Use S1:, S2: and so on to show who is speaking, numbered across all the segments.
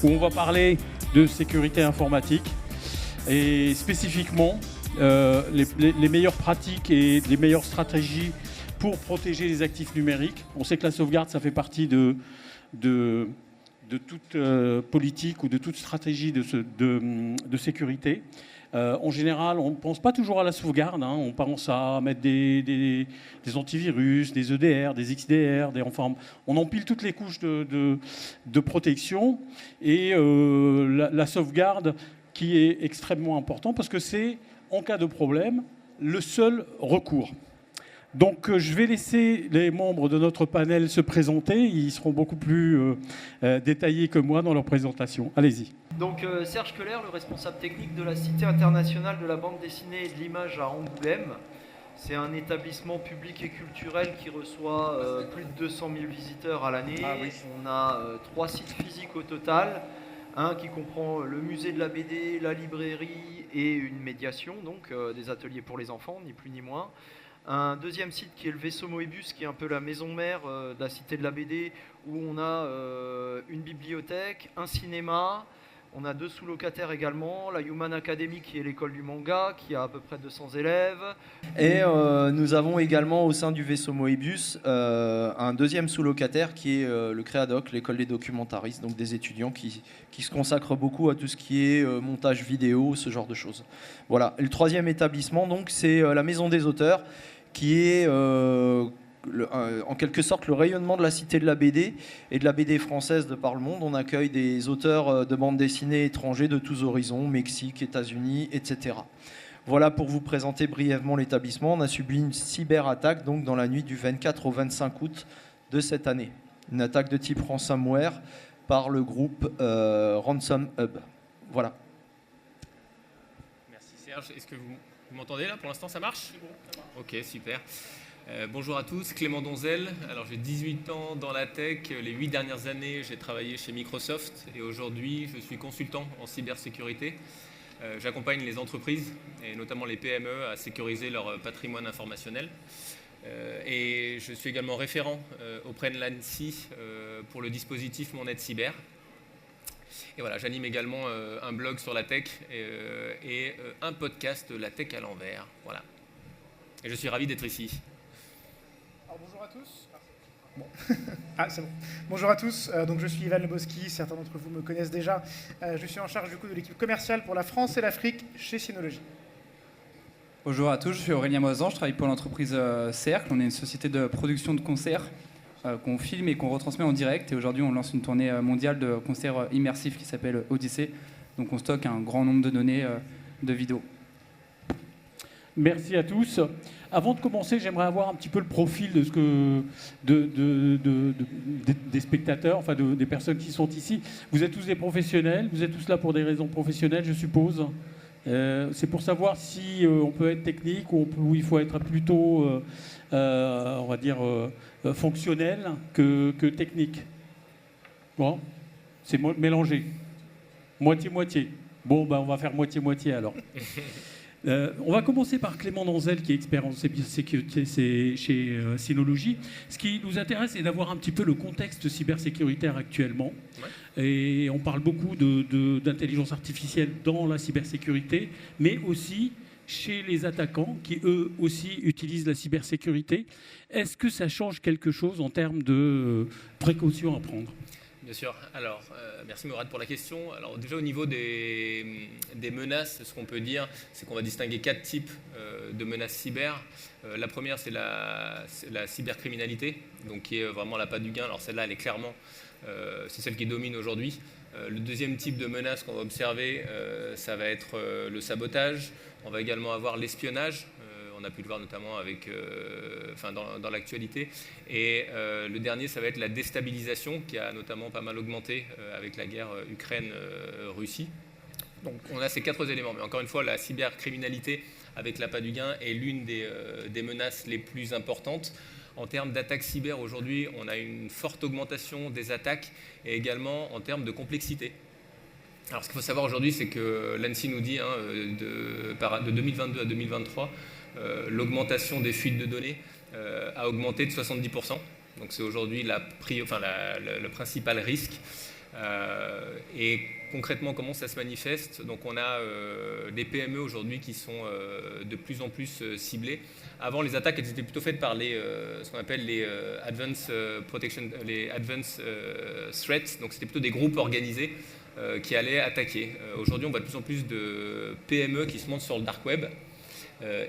S1: où on va parler de sécurité informatique et spécifiquement les meilleures pratiques et les meilleures stratégies pour protéger les actifs numériques. On sait que la sauvegarde, ça fait partie de toute politique ou de toute stratégie de sécurité. En général, on ne pense pas toujours à la sauvegarde. On pense à mettre des antivirus, des EDR, des XDR. Enfin, on empile toutes les couches de protection. Et la sauvegarde qui est extrêmement important parce que c'est, en cas de problème, le seul recours. Donc, je vais laisser les membres de notre panel se présenter. Ils seront beaucoup plus détaillés que moi dans leur présentation. Allez-y.
S2: Donc, Serge Keller, le responsable technique de la Cité internationale de la bande dessinée et de l'image à Angoulême. C'est un établissement public et culturel qui reçoit plus de 200 000 visiteurs à l'année. Ah oui. On a 3 sites physiques au total. Un qui comprend le musée de la BD, la librairie et une médiation, donc des ateliers pour les enfants, ni plus ni moins. Un deuxième site qui est le vaisseau Moebius, qui est un peu la maison mère de la Cité de la BD, où on a une bibliothèque, un cinéma. On a 2 sous-locataires également, la Human Academy qui est l'école du manga, qui a à peu près 200 élèves. Et nous avons également au sein du vaisseau Moebius un deuxième sous-locataire qui est le Créadoc, l'école des documentaristes, donc des étudiants qui se consacrent beaucoup à tout ce qui est montage vidéo, ce genre de choses. Voilà. Et le troisième établissement, donc, c'est la Maison des auteurs, qui est en quelque sorte le rayonnement de la Cité de la BD et de la BD française de par le monde. On accueille des auteurs de bande dessinée étrangers de tous horizons, Mexique, États-Unis, etc. Voilà pour vous présenter brièvement l'établissement. On a subi une cyberattaque donc dans la nuit du 24 au 25 août de cette année. Une attaque de type ransomware par le groupe Ransom Hub. Voilà.
S3: Merci Serge. Est-ce que vous m'entendez là? Pour l'instant, ça marche? C'est bon, ça marche. Ok, super. Bonjour à tous, Clément Donzel. Alors j'ai 18 ans dans la tech. Les 8 dernières années, j'ai travaillé chez Microsoft et aujourd'hui, je suis consultant en cybersécurité. J'accompagne les entreprises et notamment les PME à sécuriser leur patrimoine informationnel. Et je suis également référent auprès de l'ANSSI pour le dispositif Mon Aide Cyber. Et voilà, j'anime également un blog sur la tech et un podcast, La Tech à l'envers. Voilà. Et je suis ravi d'être ici.
S4: Alors, bonjour à tous. Bon. Ah, c'est bon. Bonjour à tous. Donc, je suis Ivan Leboski. Certains d'entre vous me connaissent déjà. Je suis en charge du coup de l'équipe commerciale pour la France et l'Afrique chez Synology.
S5: Bonjour à tous. Je suis Aurélien Moisan. Je travaille pour l'entreprise Cercle. On est une société de production de concerts qu'on filme et qu'on retransmet en direct. Et aujourd'hui, on lance une tournée mondiale de concerts immersifs qui s'appelle Odyssée. Donc, on stocke un grand nombre de données de vidéos.
S1: Merci à tous. Avant de commencer, j'aimerais avoir un petit peu le profil des spectateurs, enfin des personnes qui sont ici. Vous êtes tous des professionnels, vous êtes tous là pour des raisons professionnelles, je suppose. C'est pour savoir si on peut être technique ou il faut être plutôt, on va dire, fonctionnel que technique. Bon, c'est mélangé. Moitié-moitié. Bon, ben, on va faire moitié-moitié alors. On va commencer par Clément Donzel, qui est expert en sécurité chez Synology. Ce qui nous intéresse, c'est d'avoir un petit peu le contexte cybersécuritaire actuellement. Ouais. Et on parle beaucoup d'intelligence artificielle dans la cybersécurité, mais aussi chez les attaquants, qui eux aussi utilisent la cybersécurité. Est-ce que ça change quelque chose en termes de précautions à prendre ?
S3: Bien sûr. Alors, merci Mourad pour la question. Alors déjà au niveau des menaces, ce qu'on peut dire, c'est qu'on va distinguer 4 types de menaces cyber. La première, c'est la cybercriminalité, donc qui est vraiment l'appât du gain. Alors celle-là, elle est clairement, c'est celle qui domine aujourd'hui. Le deuxième type de menace qu'on va observer, ça va être le sabotage. On va également avoir l'espionnage. On a pu le voir notamment dans l'actualité. Et le dernier, ça va être la déstabilisation, qui a notamment pas mal augmenté avec la guerre Ukraine-Russie. Donc on a ces 4 éléments. Mais encore une fois, la cybercriminalité, avec l'appât du gain, est l'une des menaces les plus importantes. En termes d'attaques cyber, aujourd'hui, on a une forte augmentation des attaques et également en termes de complexité. Alors ce qu'il faut savoir aujourd'hui, c'est que l'ANSSI nous dit de 2022 à 2023, l'augmentation des fuites de données a augmenté de 70%. Donc c'est aujourd'hui le principal risque. Et concrètement, comment ça se manifeste? Donc on a des PME aujourd'hui qui sont de plus en plus ciblées. Avant, les attaques elles étaient plutôt faites par ce qu'on appelle les Advanced Protection, les Advanced Threats. Donc c'était plutôt des groupes organisés qui allaient attaquer. Aujourd'hui, on voit de plus en plus de PME qui se montent sur le dark web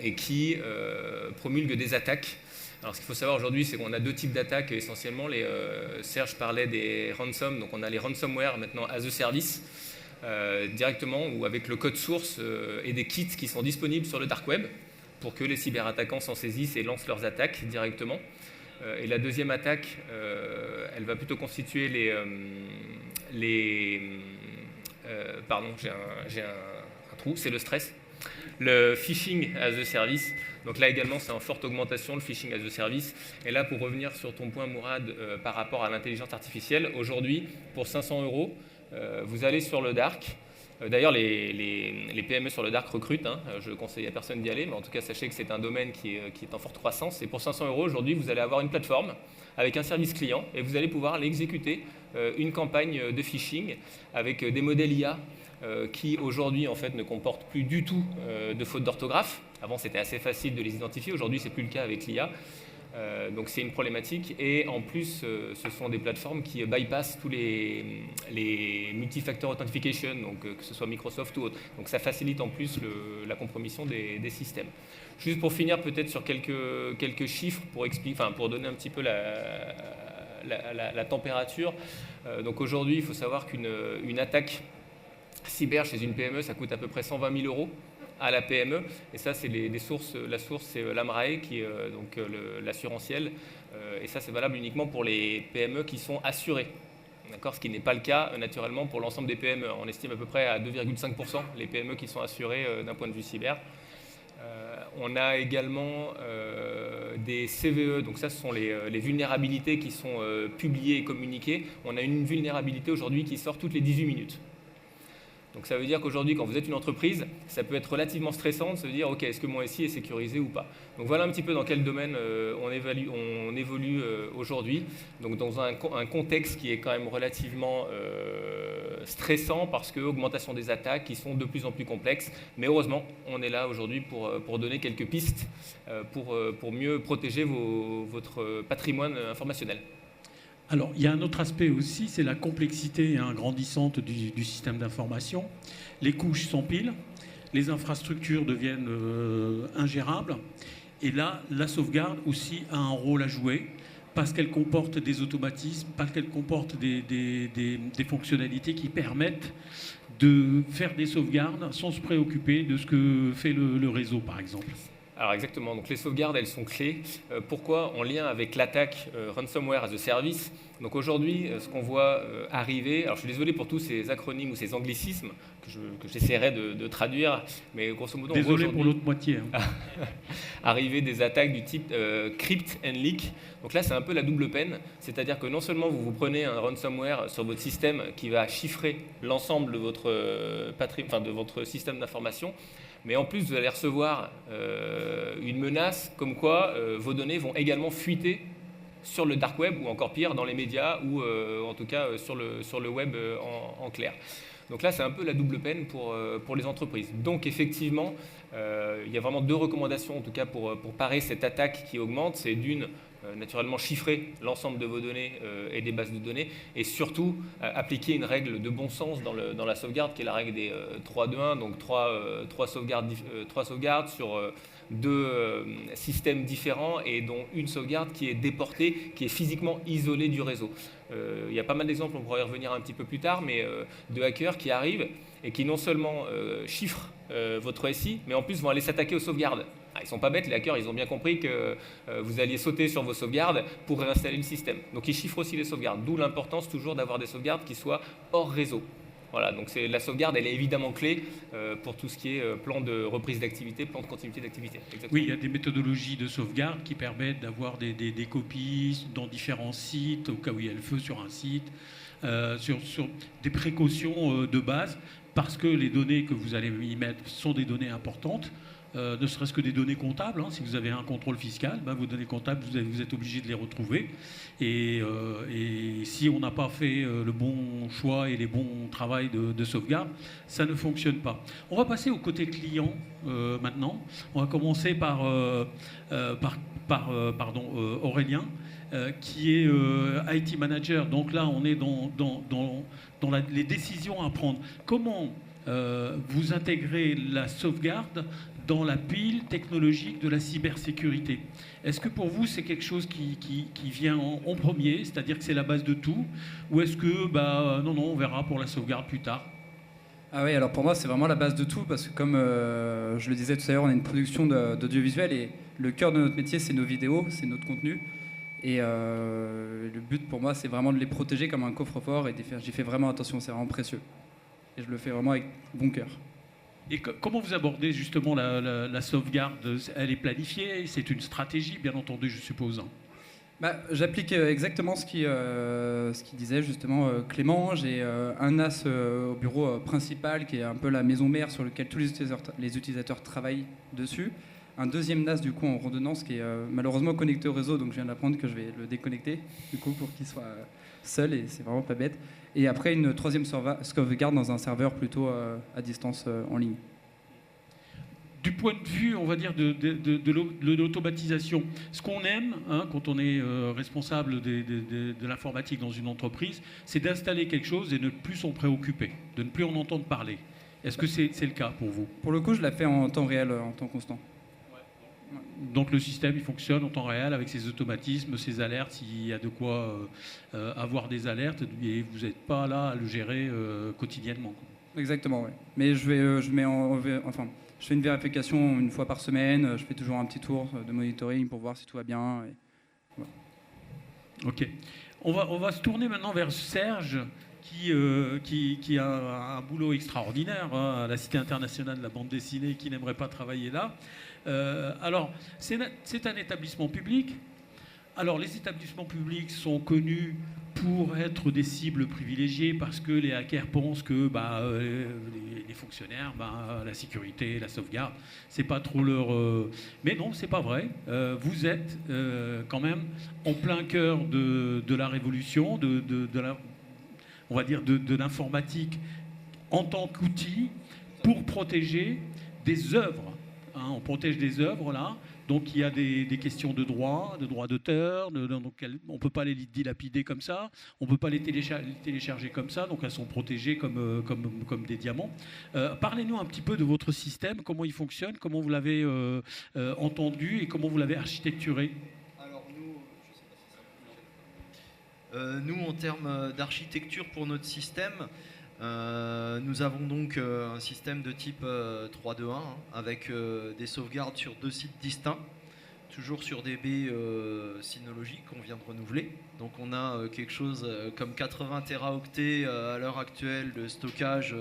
S3: et qui promulguent des attaques. Alors ce qu'il faut savoir aujourd'hui, c'est qu'on a deux types d'attaques essentiellement. Serge parlait des ransom, donc on a les ransomware maintenant as a service directement ou avec le code source et des kits qui sont disponibles sur le dark web pour que les cyberattaquants s'en saisissent et lancent leurs attaques directement. Et la deuxième attaque, elle va plutôt constituer pardon, j'ai un trou, c'est le stress. Le phishing as a service, donc là également c'est en forte augmentation le phishing as a service. Et là pour revenir sur ton point Mourad par rapport à l'intelligence artificielle, aujourd'hui pour 500 €, vous allez sur le dark. D'ailleurs les PME sur le dark recrutent, hein. Je ne conseille à personne d'y aller, mais en tout cas sachez que c'est un domaine qui est en forte croissance. Et pour 500 € aujourd'hui vous allez avoir une plateforme avec un service client et vous allez pouvoir exécuter une campagne de phishing avec des modèles IA qui aujourd'hui en fait ne comportent plus du tout de fautes d'orthographe. Avant c'était assez facile de les identifier, aujourd'hui c'est plus le cas avec l'IA. Donc c'est une problématique et en plus ce sont des plateformes qui bypassent tous les multifactor authentication, donc que ce soit Microsoft ou autre. Donc ça facilite en plus la compromission des systèmes. Juste pour finir peut-être sur quelques chiffres pour expliquer, enfin pour donner un petit peu la température. Donc aujourd'hui il faut savoir qu'une attaque cyber chez une PME, ça coûte à peu près 120 000 € à la PME. Et ça, c'est des sources. La source, c'est l'AMRAE, qui est donc l'assurantiel. Et ça, c'est valable uniquement pour les PME qui sont assurées. D'accord, ce qui n'est pas le cas, naturellement, pour l'ensemble des PME. On estime à peu près à 2,5% les PME qui sont assurées d'un point de vue cyber. On a également des CVE, donc ça ce sont les vulnérabilités qui sont publiées et communiquées. On a une vulnérabilité aujourd'hui qui sort toutes les 18 minutes. Donc ça veut dire qu'aujourd'hui, quand vous êtes une entreprise, ça peut être relativement stressant de se dire « Ok, est-ce que mon SI est sécurisé ou pas ?» Donc voilà un petit peu dans quel domaine on évolue aujourd'hui. Donc dans un contexte qui est quand même relativement stressant parce que augmentation des attaques qui sont de plus en plus complexes. Mais heureusement, on est là aujourd'hui pour donner quelques pistes pour mieux protéger votre patrimoine informationnel.
S1: Alors, il y a un autre aspect aussi, c'est la complexité grandissante du système d'information. Les couches s'empilent, les infrastructures deviennent ingérables. Et là, la sauvegarde aussi a un rôle à jouer parce qu'elle comporte des automatismes, parce qu'elle comporte des fonctionnalités qui permettent de faire des sauvegardes sans se préoccuper de ce que fait le réseau, par exemple.
S3: Alors exactement, donc les sauvegardes, elles sont clés. Pourquoi? En lien avec l'attaque ransomware as a service. Donc aujourd'hui, ce qu'on voit arriver, alors je suis désolé pour tous ces acronymes ou ces anglicismes que j'essaierai de traduire, mais grosso modo,
S1: désolé pour l'autre moitié.
S3: Arriver des attaques du type crypt and leak. Donc là, c'est un peu la double peine, c'est-à-dire que non seulement vous prenez un ransomware sur votre système qui va chiffrer l'ensemble de votre système d'information, mais en plus, vous allez recevoir une menace comme quoi vos données vont également fuiter sur le dark web ou encore pire dans les médias ou en tout cas sur le web en clair. Donc là, c'est un peu la double peine pour les entreprises. Donc effectivement, il y a vraiment deux recommandations en tout cas pour parer cette attaque qui augmente. C'est d'une, naturellement chiffrer l'ensemble de vos données et des bases de données et surtout appliquer une règle de bon sens dans la sauvegarde qui est la règle des 3-2-1, donc 3 sauvegardes sur deux systèmes différents et dont une sauvegarde qui est déportée, qui est physiquement isolée du réseau. Il y a pas mal d'exemples, on pourra y revenir un petit peu plus tard, mais de hackers qui arrivent et qui non seulement chiffrent votre SI, mais en plus vont aller s'attaquer aux sauvegardes. Ils ne sont pas bêtes, les hackers, ils ont bien compris que vous alliez sauter sur vos sauvegardes pour réinstaller le système. Donc ils chiffrent aussi les sauvegardes, d'où l'importance toujours d'avoir des sauvegardes qui soient hors réseau. Voilà, donc la sauvegarde, elle est évidemment clé pour tout ce qui est plan de reprise d'activité, plan de continuité d'activité.
S1: Oui, il y a des méthodologies de sauvegarde qui permettent d'avoir des copies dans différents sites, au cas où il y a le feu sur un site, sur des précautions de base, parce que les données que vous allez y mettre sont des données importantes. ne serait-ce que des données comptables. Si vous avez un contrôle fiscal, vos données comptables, vous êtes obligé de les retrouver. Et si on n'a pas fait le bon choix et les bons travails de sauvegarde, ça ne fonctionne pas. On va passer au côté client maintenant. On va commencer par Aurélien, qui est IT manager. Donc là, on est dans les décisions à prendre. Comment vous intégrez la sauvegarde dans la pile technologique de la cybersécurité? Est-ce que pour vous, c'est quelque chose qui vient en premier, c'est-à-dire que c'est la base de tout, ou est-ce que, non, on verra pour la sauvegarde plus tard?
S5: Ah oui, alors pour moi, c'est vraiment la base de tout, parce que comme je le disais tout à l'heure, on a une production d'audiovisuel, et le cœur de notre métier, c'est nos vidéos, c'est notre contenu. Et le but pour moi, c'est vraiment de les protéger comme un coffre-fort, et j'y fais vraiment attention, c'est vraiment précieux. Et je le fais vraiment avec bon cœur.
S1: Et comment vous abordez justement la sauvegarde? Elle est planifiée, c'est une stratégie, bien entendu, je suppose.
S5: J'applique exactement ce qu'il disait justement Clément. J'ai un NAS au bureau principal qui est un peu la maison mère sur lequel tous les utilisateurs travaillent dessus. Un deuxième NAS du coup en redondance qui est malheureusement connecté au réseau, donc je viens d'apprendre que je vais le déconnecter du coup pour qu'il soit seul, et c'est vraiment pas bête. Et après une troisième sauvegarde dans un serveur plutôt à distance en ligne.
S1: Du point de vue, on va dire, de l'automatisation, ce qu'on aime quand on est responsable de l'informatique dans une entreprise, c'est d'installer quelque chose et de ne plus s'en préoccuper, de ne plus en entendre parler. Est-ce que c'est le cas pour vous?
S5: Pour le coup, je la fais en temps réel, en temps constant.
S1: Donc le système, il fonctionne en temps réel avec ses automatismes, ses alertes, s'il y a de quoi avoir des alertes, et vous n'êtes pas là à le gérer quotidiennement.
S5: Exactement, oui. Mais je fais une vérification une fois par semaine, je fais toujours un petit tour de monitoring pour voir si tout va bien. Voilà.
S1: Ok. On va se tourner maintenant vers Serge, qui a un boulot extraordinaire à la Cité internationale de la bande dessinée, qui n'aimerait pas travailler là. Alors, c'est un établissement public. Alors, les établissements publics sont connus pour être des cibles privilégiées parce que les hackers pensent que les fonctionnaires, la sécurité, la sauvegarde, c'est pas trop leur... Mais non, c'est pas vrai. Vous êtes quand même en plein cœur de la révolution, on va dire de l'informatique en tant qu'outil pour protéger des œuvres. On protège des œuvres là, donc il y a des questions de droit d'auteur, donc on ne peut pas les dilapider comme ça, on ne peut pas les télécharger comme ça, donc elles sont protégées comme des diamants. Parlez-nous un petit peu de votre système, comment il fonctionne, comment vous l'avez entendu et comment vous l'avez architecturé.
S2: Alors nous, en termes d'architecture pour notre système, nous avons donc un système de type 3-2-1 avec des sauvegardes sur 2 sites distincts, toujours sur des baies Synology qu'on vient de renouveler. Donc on a quelque chose comme 80 téraoctets à l'heure actuelle de stockage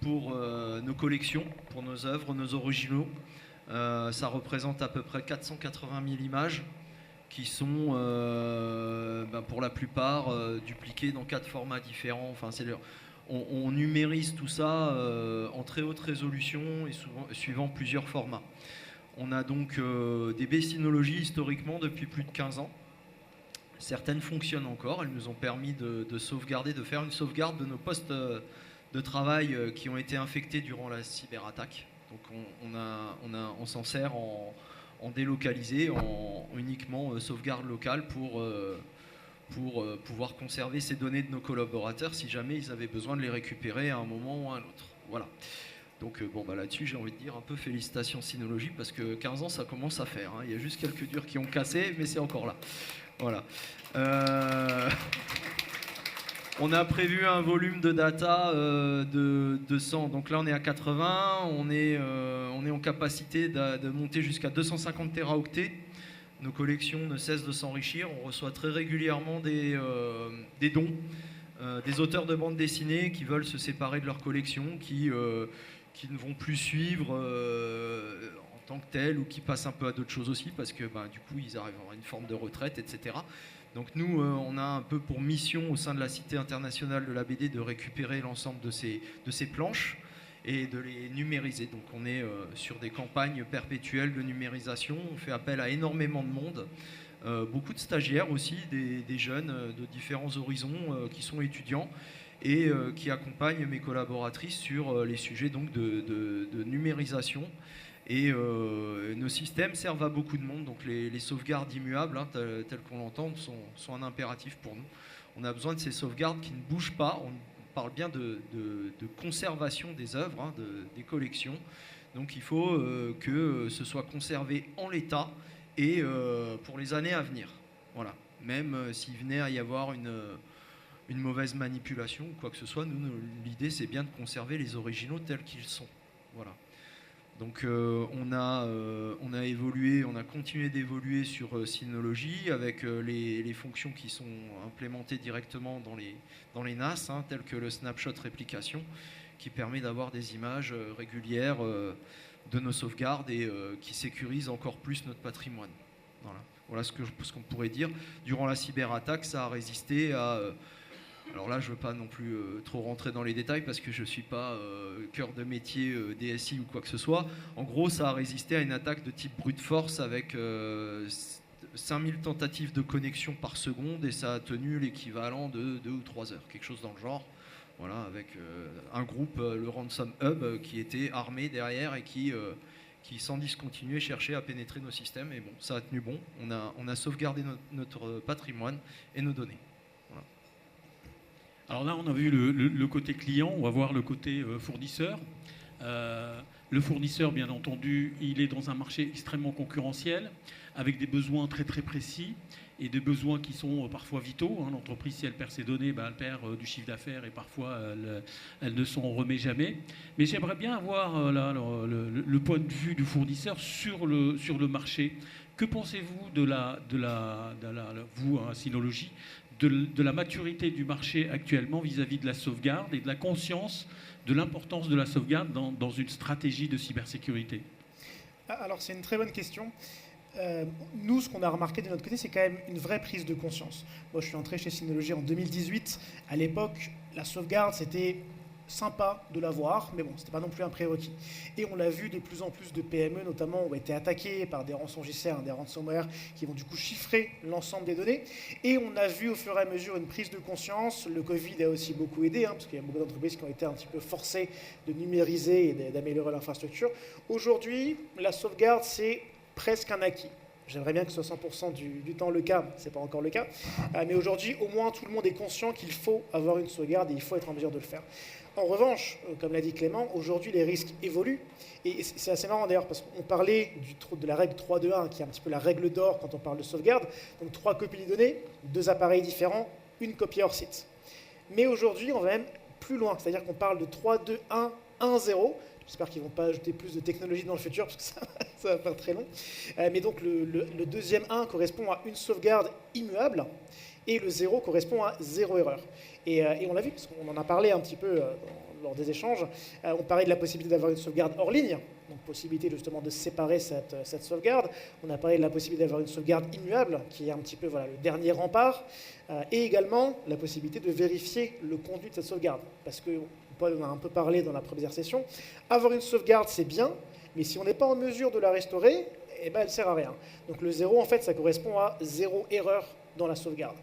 S2: pour nos collections, pour nos œuvres, nos originaux. Ça représente à peu près 480 000 images qui sont pour la plupart dupliquées dans 4 formats différents. Enfin, on numérise tout ça en très haute résolution et suivant plusieurs formats. On a donc des baies Synology historiquement depuis plus de 15 ans. Certaines fonctionnent encore, elles nous ont permis de sauvegarder, de faire une sauvegarde de nos postes de travail qui ont été infectés durant la cyberattaque. Donc on s'en sert en délocalisé, en uniquement sauvegarde locale pour pouvoir conserver ces données de nos collaborateurs si jamais ils avaient besoin de les récupérer à un moment ou à un autre. Voilà. Donc là-dessus, j'ai envie de dire un peu félicitations Synology parce que 15 ans, ça commence à faire. Il y a juste quelques durs qui ont cassé, mais c'est encore là. Voilà. On a prévu un volume de data de 200. Donc là, on est à 80. On est en capacité de monter jusqu'à 250 téraoctets. Nos collections ne cessent de s'enrichir. On reçoit très régulièrement des dons, des auteurs de bande dessinée qui veulent se séparer de leur collection, qui ne vont plus suivre en tant que tel ou qui passent un peu à d'autres choses aussi parce que du coup, ils arrivent à une forme de retraite, etc. Donc nous, on a un peu pour mission au sein de la Cité internationale de la BD de récupérer l'ensemble de ces planches et de les numériser. Donc on est sur des campagnes perpétuelles de numérisation, on fait appel à énormément de monde, beaucoup de stagiaires aussi, des jeunes de différents horizons qui sont étudiants et qui accompagnent mes collaboratrices sur les sujets donc de numérisation. Et nos systèmes servent à beaucoup de monde, donc les sauvegardes immuables, telles qu'on l'entend, sont un impératif pour nous. On a besoin de ces sauvegardes qui ne bougent pas. On parle bien de conservation des œuvres, des collections. Donc il faut que ce soit conservé en l'état et pour les années à venir. Voilà. Même s'il venait à y avoir une mauvaise manipulation ou quoi que ce soit, l'idée c'est bien de conserver les originaux tels qu'ils sont. Voilà. Donc on a évolué, on a continué d'évoluer sur Synology avec les fonctions qui sont implémentées directement dans les NAS, telles que le snapshot réplication, qui permet d'avoir des images régulières de nos sauvegardes et qui sécurise encore plus notre patrimoine. Voilà ce qu'on pourrait dire. Durant la cyberattaque, ça a résisté à... alors là, je ne veux pas non plus trop rentrer dans les détails parce que je ne suis pas cœur de métier DSI ou quoi que ce soit. En gros, ça a résisté à une attaque de type brute force avec 5000 tentatives de connexion par seconde et ça a tenu l'équivalent de 2 ou 3 heures, quelque chose dans le genre. Voilà, avec un groupe, le Ransom Hub, qui était armé derrière et qui sans discontinuer, cherchait à pénétrer nos systèmes. Et bon, ça a tenu bon. On a sauvegardé notre patrimoine et nos données.
S1: Alors là, on a vu le côté client, on va voir le côté fournisseur. Le fournisseur, bien entendu, il est dans un marché extrêmement concurrentiel, avec des besoins très très précis et des besoins qui sont parfois vitaux. L'entreprise, si elle perd ses données, elle perd du chiffre d'affaires et parfois elle ne s'en remet jamais. Mais j'aimerais bien avoir le point de vue du fournisseur sur le marché. Que pensez-vous vous, Synology, de la maturité du marché actuellement vis-à-vis de la sauvegarde et de la conscience de l'importance de la sauvegarde dans une stratégie de cybersécurité?
S4: Alors c'est une très bonne question. Nous, ce qu'on a remarqué de notre côté, c'est quand même une vraie prise de conscience. Moi, je suis entré chez Synology en 2018. À l'époque, la sauvegarde, c'était sympa de l'avoir, mais bon, c'était pas non plus un prérequis. Et on l'a vu, de plus en plus de PME, notamment, ont été attaquées par des rançongiciels, des ransomware, qui vont du coup chiffrer l'ensemble des données. Et on a vu au fur et à mesure une prise de conscience. Le Covid a aussi beaucoup aidé, parce qu'il y a beaucoup d'entreprises qui ont été un petit peu forcées de numériser et d'améliorer l'infrastructure. Aujourd'hui, la sauvegarde, c'est presque un acquis. J'aimerais bien que ce soit 100% du temps le cas, ce n'est pas encore le cas. Mais aujourd'hui, au moins, tout le monde est conscient qu'il faut avoir une sauvegarde et il faut être en mesure de le faire. En revanche, comme l'a dit Clément, aujourd'hui, les risques évoluent. Et c'est assez marrant d'ailleurs, parce qu'on parlait de la règle 3.2.1, qui est un petit peu la règle d'or quand on parle de sauvegarde. Donc 3 copies de données, 2 appareils différents, une copie hors site. Mais aujourd'hui, on va même plus loin. C'est-à-dire qu'on parle de 3.2.1.1.0. J'espère qu'ils ne vont pas ajouter plus de technologie dans le futur, parce que ça va faire très long. Mais donc le deuxième 1 correspond à une sauvegarde immuable, et le 0 correspond à 0 erreur. Et on l'a vu, parce qu'on en a parlé un petit peu lors des échanges. On parlait de la possibilité d'avoir une sauvegarde hors ligne, donc possibilité justement de séparer cette sauvegarde. On a parlé de la possibilité d'avoir une sauvegarde immuable, qui est un petit peu le dernier rempart, et également la possibilité de vérifier le contenu de cette sauvegarde. Parce que Paul en a un peu parlé dans la première session. Avoir une sauvegarde, c'est bien, mais si on n'est pas en mesure de la restaurer, elle ne sert à rien. Donc le 0, en fait, ça correspond à 0 erreur dans la sauvegarde.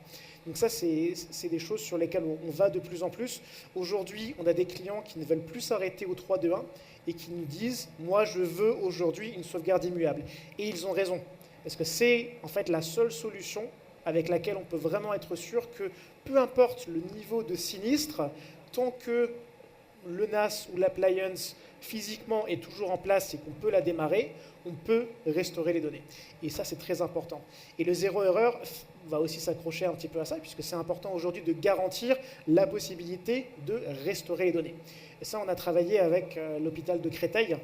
S4: Donc ça, c'est des choses sur lesquelles on va de plus en plus. Aujourd'hui, on a des clients qui ne veulent plus s'arrêter au 3.2.1 et qui nous disent « Moi, je veux aujourd'hui une sauvegarde immuable ». Et ils ont raison, parce que c'est en fait la seule solution avec laquelle on peut vraiment être sûr que peu importe le niveau de sinistre, tant que le NAS ou l'appliance physiquement est toujours en place et qu'on peut la démarrer, on peut restaurer les données. Et ça, c'est très important. Et le 0 erreur va aussi s'accrocher un petit peu à ça, puisque c'est important aujourd'hui de garantir la possibilité de restaurer les données. Et ça, on a travaillé avec l'hôpital de Créteil,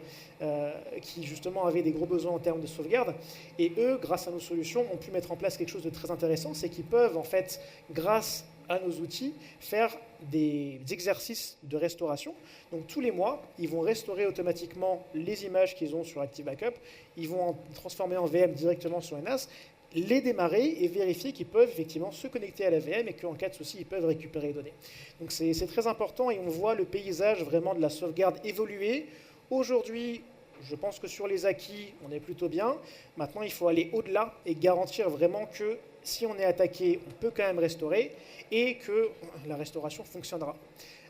S4: qui justement avait des gros besoins en termes de sauvegarde. Et eux, grâce à nos solutions, ont pu mettre en place quelque chose de très intéressant, c'est qu'ils peuvent, en fait, grâce à nos outils, faire des exercices de restauration. Donc tous les mois, ils vont restaurer automatiquement les images qu'ils ont sur ActiveBackup, ils vont en transformer en VM directement sur NAS, les démarrer et vérifier qu'ils peuvent effectivement se connecter à la VM et qu'en cas de souci, ils peuvent récupérer les données. Donc c'est très important et on voit le paysage vraiment de la sauvegarde évoluer. Aujourd'hui, je pense que sur les acquis, on est plutôt bien. Maintenant, il faut aller au-delà et garantir vraiment que si on est attaqué, on peut quand même restaurer et que la restauration fonctionnera.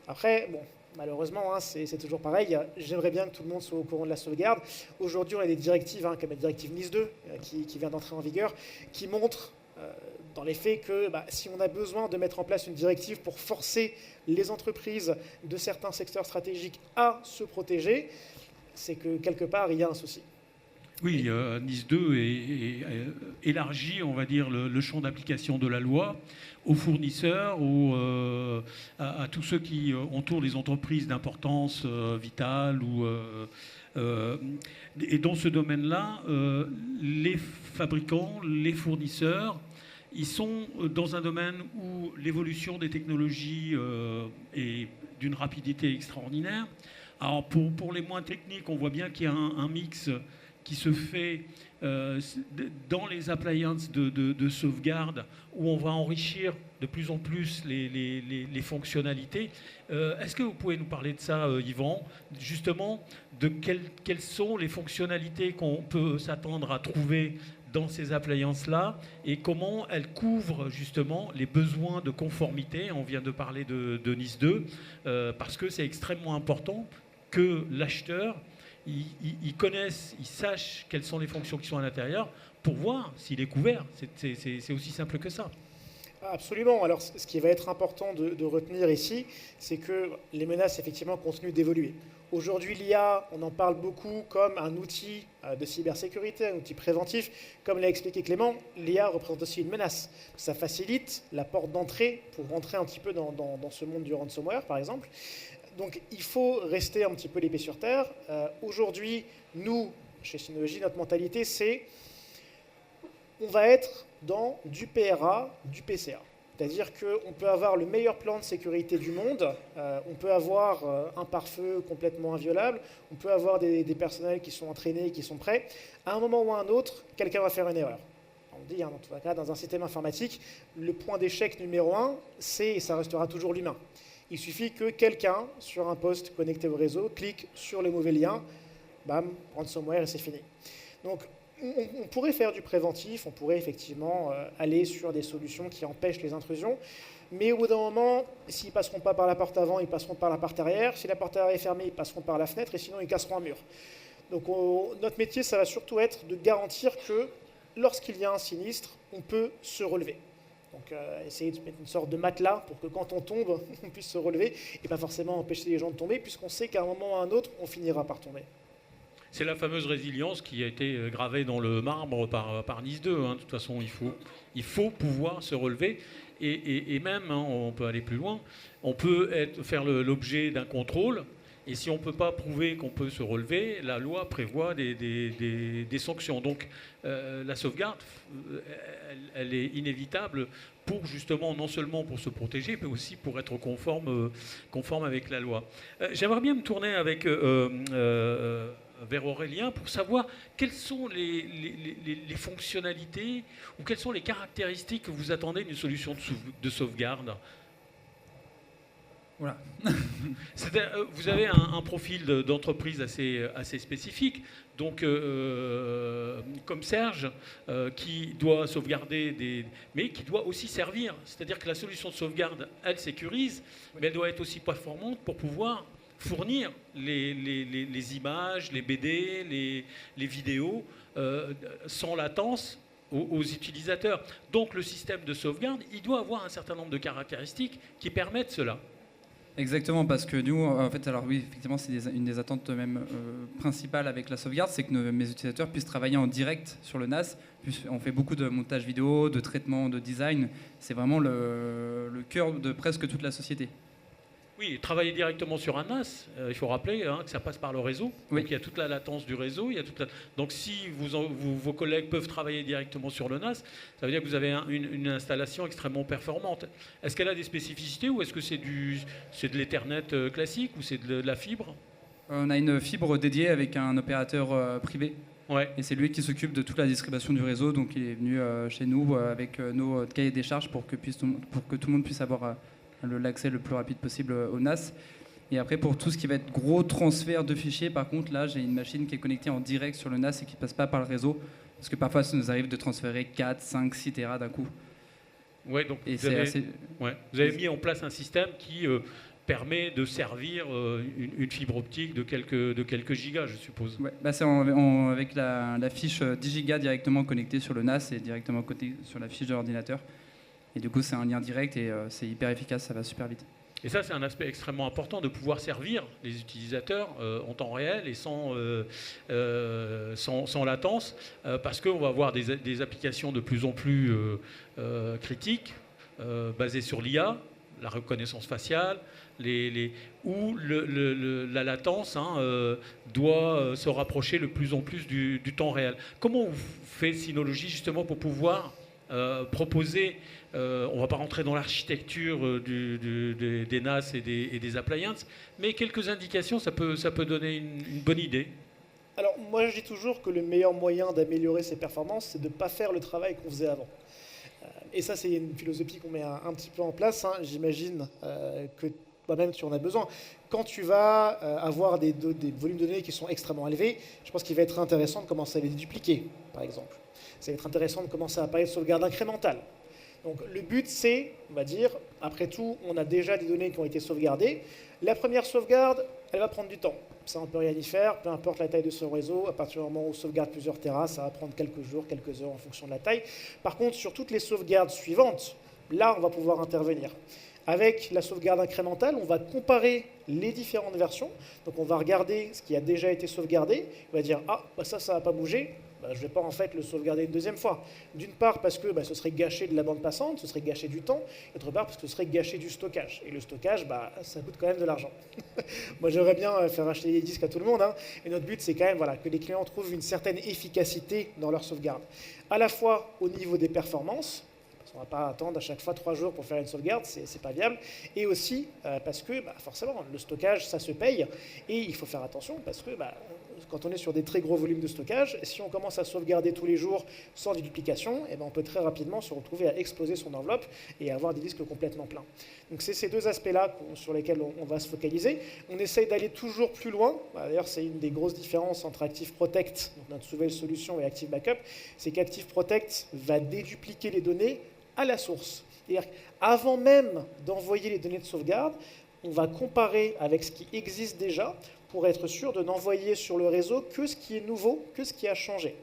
S4: Après, bon, malheureusement, c'est toujours pareil. J'aimerais bien que tout le monde soit au courant de la sauvegarde. Aujourd'hui, on a des directives, comme la directive NIS 2, qui vient d'entrer en vigueur, qui montrent dans les faits que si on a besoin de mettre en place une directive pour forcer les entreprises de certains secteurs stratégiques à se protéger, c'est que quelque part, il y a un souci.
S1: Oui, NIS 2 élargit, on va dire, le champ d'application de la loi aux fournisseurs, à tous ceux qui entourent les entreprises d'importance vitale. Et dans ce domaine-là, les fabricants, les fournisseurs, ils sont dans un domaine où l'évolution des technologies est d'une rapidité extraordinaire. Alors pour les moins techniques, on voit bien qu'il y a un mix qui se fait dans les appliances de sauvegarde, où on va enrichir de plus en plus les fonctionnalités. Est-ce que vous pouvez nous parler de ça, Yvan, justement, de quelles sont les fonctionnalités qu'on peut s'attendre à trouver dans ces appliances-là et comment elles couvrent justement les besoins de conformité. On vient de parler de NIS 2, parce que c'est extrêmement important que l'acheteur il connaisse, il sache quelles sont les fonctions qui sont à l'intérieur pour voir s'il est couvert. C'est aussi simple que ça.
S4: Absolument. Alors, ce qui va être important de retenir ici, c'est que les menaces, effectivement, continuent d'évoluer. Aujourd'hui, l'IA, on en parle beaucoup comme un outil de cybersécurité, un outil préventif. Comme l'a expliqué Clément, l'IA représente aussi une menace. Ça facilite la porte d'entrée pour rentrer un petit peu dans ce monde du ransomware, par exemple. Donc, il faut rester un petit peu l'épée sur terre. Aujourd'hui, nous, chez Synology, notre mentalité, c'est on va être dans du PRA, du PCA. C'est-à-dire qu'on peut avoir le meilleur plan de sécurité du monde, on peut avoir un pare-feu complètement inviolable, on peut avoir des personnels qui sont entraînés, qui sont prêts. À un moment ou à un autre, quelqu'un va faire une erreur. On dit, dans tout cas, dans un système informatique, le point d'échec numéro 1, c'est, et ça restera toujours l'humain. Il suffit que quelqu'un, sur un poste connecté au réseau, clique sur le mauvais lien, bam, ransomware et c'est fini. Donc, on pourrait faire du préventif, on pourrait effectivement aller sur des solutions qui empêchent les intrusions, mais au bout d'un moment, s'ils ne passeront pas par la porte avant, ils passeront par la porte arrière. Si la porte arrière est fermée, ils passeront par la fenêtre, et sinon ils casseront un mur. Donc notre métier, ça va surtout être de garantir que lorsqu'il y a un sinistre, on peut se relever. Donc essayer de mettre une sorte de matelas pour que quand on tombe, on puisse se relever, et pas forcément empêcher les gens de tomber, puisqu'on sait qu'à un moment ou à un autre, on finira par tomber.
S1: C'est la fameuse résilience qui a été gravée dans le marbre par NIS 2. De toute façon, il faut pouvoir se relever. Et même, on peut aller plus loin, on peut faire l'objet d'un contrôle. Et si on ne peut pas prouver qu'on peut se relever, la loi prévoit des sanctions. Donc la sauvegarde, elle est inévitable pour justement, non seulement pour se protéger, mais aussi pour être conforme avec la loi. J'aimerais bien me tourner vers Aurélien pour savoir quelles sont les fonctionnalités ou quelles sont les caractéristiques que vous attendez d'une solution de sauvegarde.
S5: Voilà.
S1: Vous avez un profil d'entreprise assez spécifique, donc comme Serge, qui doit sauvegarder, mais qui doit aussi servir. C'est-à-dire que la solution de sauvegarde, elle sécurise, mais elle doit être aussi performante pour pouvoir fournir les images, les BD, les vidéos sans latence aux utilisateurs. Donc le système de sauvegarde, il doit avoir un certain nombre de caractéristiques qui permettent cela.
S5: Exactement, parce que nous, en fait, alors oui, effectivement, c'est une des attentes même principales avec la sauvegarde, c'est que mes utilisateurs puissent travailler en direct sur le NAS. On fait beaucoup de montage vidéo, de traitement, de design. C'est vraiment le cœur de presque toute la société.
S1: Oui, travailler directement sur un NAS, il faut rappeler que ça passe par le réseau.
S5: Oui.
S1: Donc il y a toute la latence du réseau. Donc si vos collègues peuvent travailler directement sur le NAS, ça veut dire que vous avez une installation extrêmement performante. Est-ce qu'elle a des spécificités ou est-ce que c'est de l'Ethernet classique ou c'est de la fibre ?
S5: On a une fibre dédiée avec un opérateur privé.
S1: Ouais.
S5: Et c'est lui qui s'occupe de toute la distribution du réseau. Donc il est venu chez nous avec nos cahiers des charges pour que tout le monde puisse avoir l'accès le plus rapide possible au NAS. Et après, pour tout ce qui va être gros transfert de fichiers, par contre, là, j'ai une machine qui est connectée en direct sur le NAS et qui ne passe pas par le réseau. Parce que parfois, ça nous arrive de transférer 4, 5, 6 Tera d'un coup.
S1: Ouais, donc
S5: Et
S1: vous avez mis en place un système qui permet de servir une fibre optique de quelques gigas, je suppose.
S5: Ouais, bah c'est avec la fiche 10 gigas directement connectée sur le NAS et directement connectée sur la fiche de l'ordinateur. Et du coup, c'est un lien direct et c'est hyper efficace, ça va super vite.
S1: Et ça, c'est un aspect extrêmement important de pouvoir servir les utilisateurs en temps réel et sans latence, parce qu'on va avoir des applications de plus en plus critiques, basées sur l'IA, la reconnaissance faciale, où la latence doit se rapprocher de plus en plus du temps réel. Comment vous fait Synology justement pour pouvoir proposer, on ne va pas rentrer dans l'architecture des NAS et des appliances, mais quelques indications, ça peut donner une bonne idée.
S6: Alors moi je dis toujours que le meilleur moyen d'améliorer ses performances, c'est de ne pas faire le travail qu'on faisait avant. Et ça, c'est une philosophie qu'on met un petit peu en place. J'imagine que toi-même, tu en as besoin. Quand tu vas avoir des volumes de données qui sont extrêmement élevés, je pense qu'il va être intéressant de commencer à les dupliquer, par exemple. Ça va être intéressant de commencer à parler de sauvegarde incrémentale. Donc le but, c'est, on va dire, après tout, on a déjà des données qui ont été sauvegardées. La première sauvegarde, elle va prendre du temps. Ça, on ne peut rien y faire, peu importe la taille de ce réseau. À partir du moment où on sauvegarde plusieurs terras, ça va prendre quelques jours, quelques heures en fonction de la taille. Par contre, sur toutes les sauvegardes suivantes, là, on va pouvoir intervenir. Avec la sauvegarde incrémentale, on va comparer les différentes versions. Donc on va regarder ce qui a déjà été sauvegardé. On va dire, ah, bah ça va pas bouger. Bah, je ne vais pas en fait le sauvegarder une deuxième fois. D'une part parce que ce serait gâcher de la bande passante, ce serait gâcher du temps. D'autre part parce que ce serait gâcher du stockage. Et le stockage, ça coûte quand même de l'argent. Moi j'aimerais bien faire acheter des disques à tout le monde. Et notre but c'est quand même que les clients trouvent une certaine efficacité dans leur sauvegarde. À la fois au niveau des performances. On ne va pas attendre à chaque fois 3 jours pour faire une sauvegarde, c'est pas viable. Et aussi parce que forcément, le stockage, ça se paye. Et il faut faire attention parce que quand on est sur des très gros volumes de stockage, si on commence à sauvegarder tous les jours sans duplication, on peut très rapidement se retrouver à exploser son enveloppe et avoir des disques complètement pleins. Donc c'est ces deux aspects-là sur lesquels on va se focaliser. On essaye d'aller toujours plus loin. D'ailleurs, c'est une des grosses différences entre Active Protect, donc notre nouvelle solution, et Active Backup, c'est qu'Active Protect va dédupliquer les données à la source. C'est-à-dire qu'avant même d'envoyer les données de sauvegarde, on va comparer avec ce qui existe déjà pour être sûr de n'envoyer sur le réseau que ce qui est nouveau, que ce qui a changé.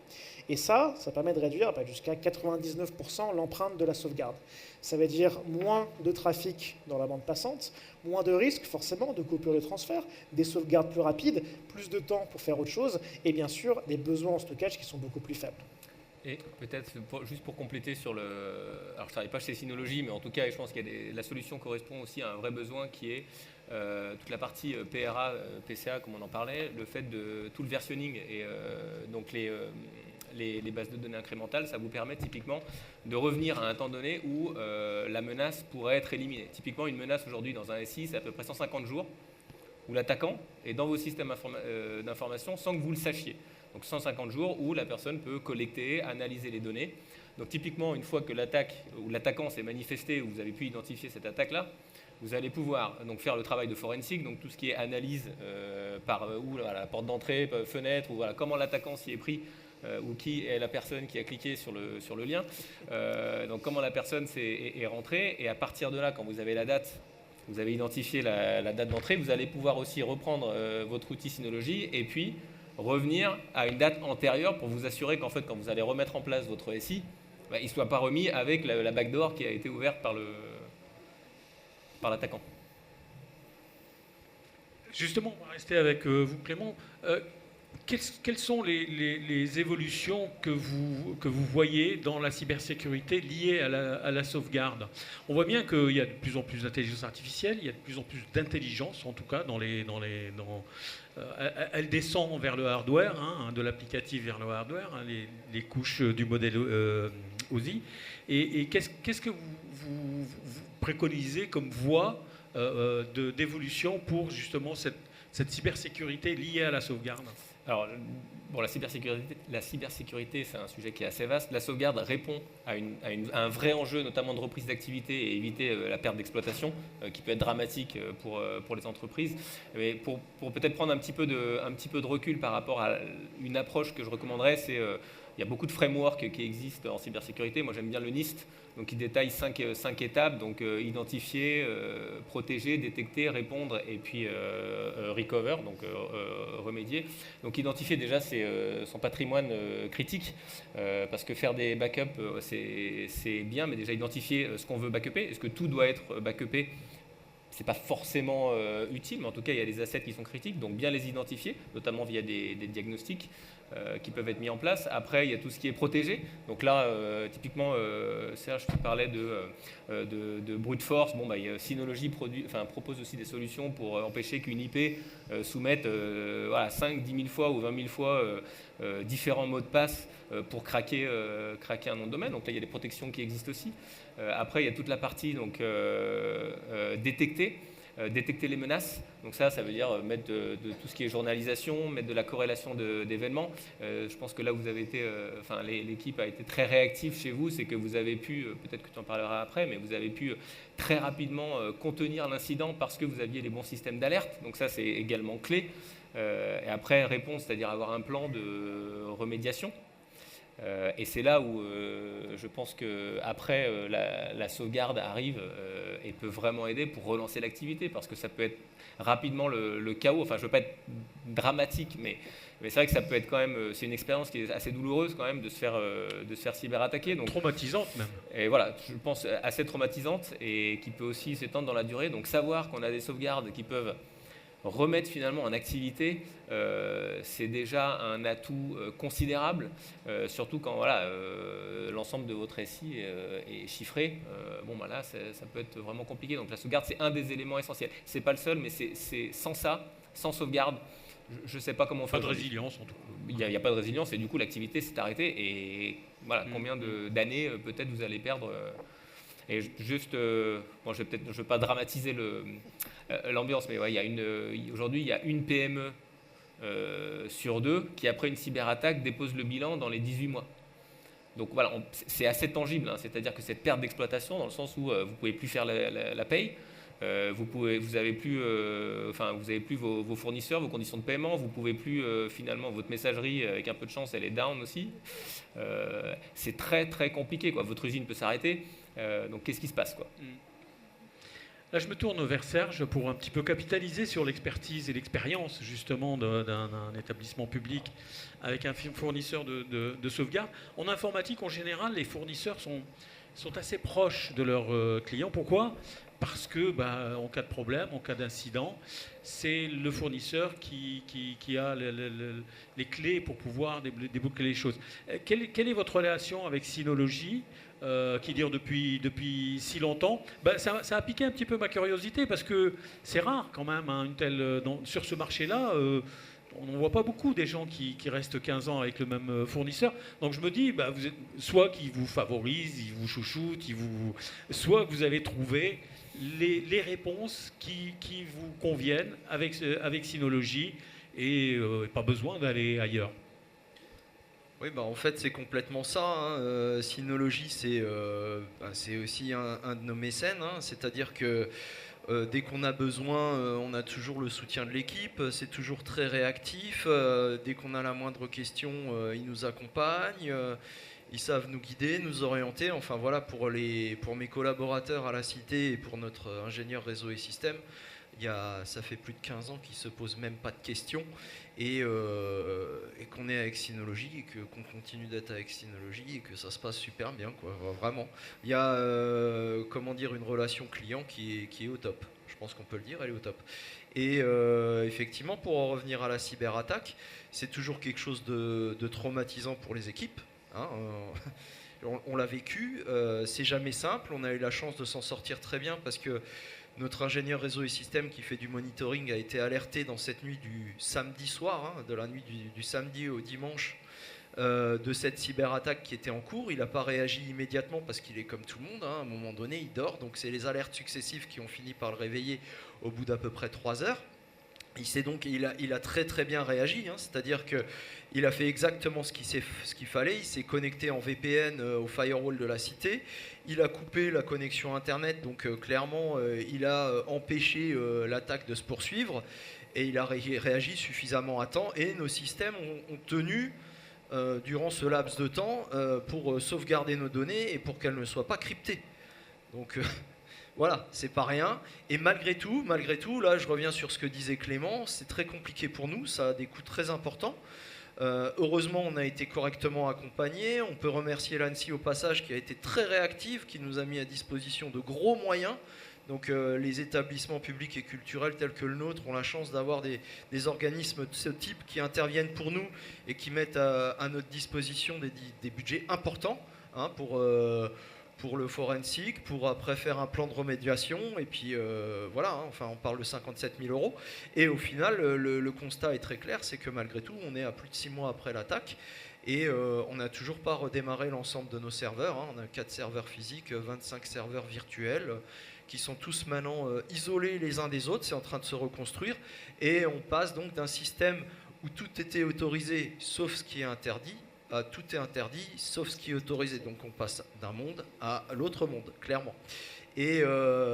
S6: Et ça permet de réduire jusqu'à 99% l'empreinte de la sauvegarde. Ça veut dire moins de trafic dans la bande passante, moins de risques forcément de coupure de transfert, des sauvegardes plus rapides, plus de temps pour faire autre chose, et bien sûr des besoins en stockage qui sont beaucoup plus faibles.
S3: Et peut-être, juste pour compléter sur le... Alors, je ne travaille pas chez Synology, mais en tout cas, je pense que la solution correspond aussi à un vrai besoin qui est toute la partie PRA, PCA, comme on en parlait, le fait de tout le versionning et donc les bases de données incrémentales, ça vous permet typiquement de revenir à un temps donné où la menace pourrait être éliminée. Typiquement, une menace aujourd'hui dans un SI, c'est à peu près 150 jours où l'attaquant est dans vos systèmes d'information sans que vous le sachiez. Donc 150 jours où la personne peut collecter, analyser les données. Donc typiquement, une fois que l'attaque ou l'attaquant s'est manifesté, ou vous avez pu identifier cette attaque-là, vous allez pouvoir donc faire le travail de forensic, donc tout ce qui est analyse par la porte d'entrée, fenêtre, ou comment l'attaquant s'y est pris, ou qui est la personne qui a cliqué sur le lien. Donc comment la personne est rentrée, et à partir de là, quand vous avez la date, vous avez identifié la date d'entrée, vous allez pouvoir aussi reprendre votre outil Synology, et puis revenir à une date antérieure pour vous assurer qu'en fait, quand vous allez remettre en place votre SI, il ne soit pas remis avec la backdoor qui a été ouverte par l'attaquant.
S1: Justement, on va rester avec vous, Clément. Quelles sont les évolutions que vous voyez dans la cybersécurité liées à la sauvegarde? On voit bien qu'il y a de plus en plus d'intelligence artificielle, il y a de plus en plus d'intelligence, en tout cas, elle descend vers le hardware, de l'applicatif vers le hardware, les couches du modèle OSI. Et qu'est-ce que vous préconisez comme voie d'évolution pour justement cette cybersécurité liée à la sauvegarde?
S3: Alors, bon, la cybersécurité, c'est un sujet qui est assez vaste. La sauvegarde répond à un vrai enjeu, notamment de reprise d'activité et éviter la perte d'exploitation, qui peut être dramatique pour les entreprises. Mais pour peut-être prendre un petit peu de recul par rapport à une approche que je recommanderais, c'est il y a beaucoup de frameworks qui existent en cybersécurité. Moi, j'aime bien le NIST, donc qui détaille 5 étapes, donc identifier, protéger, détecter, répondre et puis recover, donc remédier. Donc identifier déjà son patrimoine critique, parce que faire des backups, c'est bien, mais déjà identifier ce qu'on veut backuper. Est-ce que tout doit être backupé? C'est pas forcément utile, mais en tout cas, il y a des assets qui sont critiques, donc bien les identifier, notamment via des diagnostics qui peuvent être mis en place. Après, il y a tout ce qui est protégé. Donc là, typiquement, Serge, tu parlais de brute force. Bon, Synology propose aussi des solutions pour empêcher qu'une IP soumette 5, 10 000 fois ou 20 000 fois différents mots de passe pour craquer un nom de domaine. Donc là, il y a des protections qui existent aussi. Après, il y a toute la partie donc, détecter les menaces. Donc ça veut dire mettre de tout ce qui est journalisation, mettre de la corrélation d'événements. Je pense que là, vous avez été, l'équipe a été très réactive chez vous. C'est que vous avez pu, peut-être que tu en parleras après, mais vous avez pu très rapidement contenir l'incident parce que vous aviez les bons systèmes d'alerte. Donc ça, c'est également clé. Et après, réponse, c'est-à-dire avoir un plan de remédiation. Et c'est là où je pense qu'après, la sauvegarde arrive et peut vraiment aider pour relancer l'activité, parce que ça peut être rapidement le chaos. Enfin, je ne veux pas être dramatique, mais c'est vrai que ça peut être quand même, c'est une expérience qui est assez douloureuse quand même de se faire cyberattaquer. Donc,
S1: traumatisante même.
S3: Et voilà, je pense assez traumatisante et qui peut aussi s'étendre dans la durée. Donc savoir qu'on a des sauvegardes qui peuvent remettre finalement en activité, c'est déjà un atout considérable, surtout quand l'ensemble de votre SI est chiffré. Là, ça peut être vraiment compliqué. Donc la sauvegarde, c'est un des éléments essentiels. C'est pas le seul, mais c'est sans ça, sans sauvegarde, je ne sais pas comment on fait.
S1: Pas de résilience en tout cas.
S3: Il n'y a pas de résilience et du coup l'activité s'est arrêtée. Et voilà, combien d'années peut-être vous allez perdre. Et juste, je ne veux pas dramatiser l'ambiance, mais aujourd'hui, il y a une PME sur 2 qui, après une cyberattaque, dépose le bilan dans les 18 mois. Donc voilà, c'est assez tangible, hein, c'est-à-dire que cette perte d'exploitation, dans le sens où vous ne pouvez plus faire la paye, vous avez plus vos fournisseurs, vos conditions de paiement, vous pouvez plus finalement votre messagerie, avec un peu de chance, elle est down aussi. C'est très très compliqué, quoi. Votre usine peut s'arrêter. Donc qu'est-ce qui se passe, quoi?
S1: Là, je me tourne vers Serge pour un petit peu capitaliser sur l'expertise et l'expérience justement d'un établissement public avec un fournisseur de sauvegarde. En informatique, en général, les fournisseurs sont assez proches de leurs clients. Pourquoi? Parce que, en cas de problème, en cas d'incident, c'est le fournisseur qui a les clés pour pouvoir déboucler les choses. Quelle est votre relation avec Synology, qui dure depuis si longtemps? Ça a piqué un petit peu ma curiosité, parce que c'est rare quand même, hein, sur ce marché-là. On n'en voit pas beaucoup des gens qui restent 15 ans avec le même fournisseur. Donc je me dis, vous êtes, soit qu'ils vous favorisent, ils vous chouchoutent, soit vous avez trouvé les réponses qui vous conviennent avec Synology et pas besoin d'aller ailleurs.
S2: Oui, en fait, c'est complètement ça, hein. Synology, c'est aussi un de nos mécènes, hein. C'est-à-dire que dès qu'on a besoin, on a toujours le soutien de l'équipe, c'est toujours très réactif. Dès qu'on a la moindre question, ils nous accompagnent, ils savent nous guider, nous orienter. Enfin voilà, pour mes collaborateurs à la Cité et pour notre ingénieur réseau et système, ça fait plus de 15 ans qu'ils ne se posent même pas de questions et qu'on est avec Synology et qu'on continue d'être avec Synology et que ça se passe super bien, quoi, vraiment. Il y a une relation client qui est au top. Je pense qu'on peut le dire, elle est au top. Et effectivement, pour en revenir à la cyberattaque, c'est toujours quelque chose de traumatisant pour les équipes, hein. On l'a vécu, c'est jamais simple. On a eu la chance de s'en sortir très bien parce que notre ingénieur réseau et système qui fait du monitoring a été alerté dans cette nuit du samedi soir, hein, de la nuit du samedi au dimanche, de cette cyberattaque qui était en cours. Il n'a pas réagi immédiatement parce qu'il est comme tout le monde, hein, à un moment donné il dort, donc c'est les alertes successives qui ont fini par le réveiller au bout d'à peu près 3 heures. Il a très très bien réagi, hein, c'est-à-dire qu'il a fait exactement ce qu'il fallait. Il s'est connecté en VPN au firewall de la cité. Il a coupé la connexion Internet, donc clairement, il a empêché l'attaque de se poursuivre. Et il a réagi suffisamment à temps. Et nos systèmes ont tenu durant ce laps de temps pour sauvegarder nos données et pour qu'elles ne soient pas cryptées. Donc voilà, c'est pas rien. Et malgré tout, là je reviens sur ce que disait Clément, c'est très compliqué pour nous, ça a des coûts très importants. Heureusement, on a été correctement accompagnés. On peut remercier l'ANSSI au passage qui a été très réactive, qui nous a mis à disposition de gros moyens. Donc les établissements publics et culturels tels que le nôtre ont la chance d'avoir des organismes de ce type qui interviennent pour nous et qui mettent à notre disposition des budgets importants, hein, pour le forensique, pour après faire un plan de remédiation, et puis voilà, hein, enfin on parle de 57 000 €. Et au final, le constat est très clair, c'est que malgré tout, on est à plus de 6 mois après l'attaque, et on n'a toujours pas redémarré l'ensemble de nos serveurs, hein. On a 4 serveurs physiques, 25 serveurs virtuels, qui sont tous maintenant isolés les uns des autres, c'est en train de se reconstruire, et on passe donc d'un système où tout était autorisé, sauf ce qui est interdit, tout est interdit sauf ce qui est autorisé. Donc on passe d'un monde à l'autre monde, clairement. Et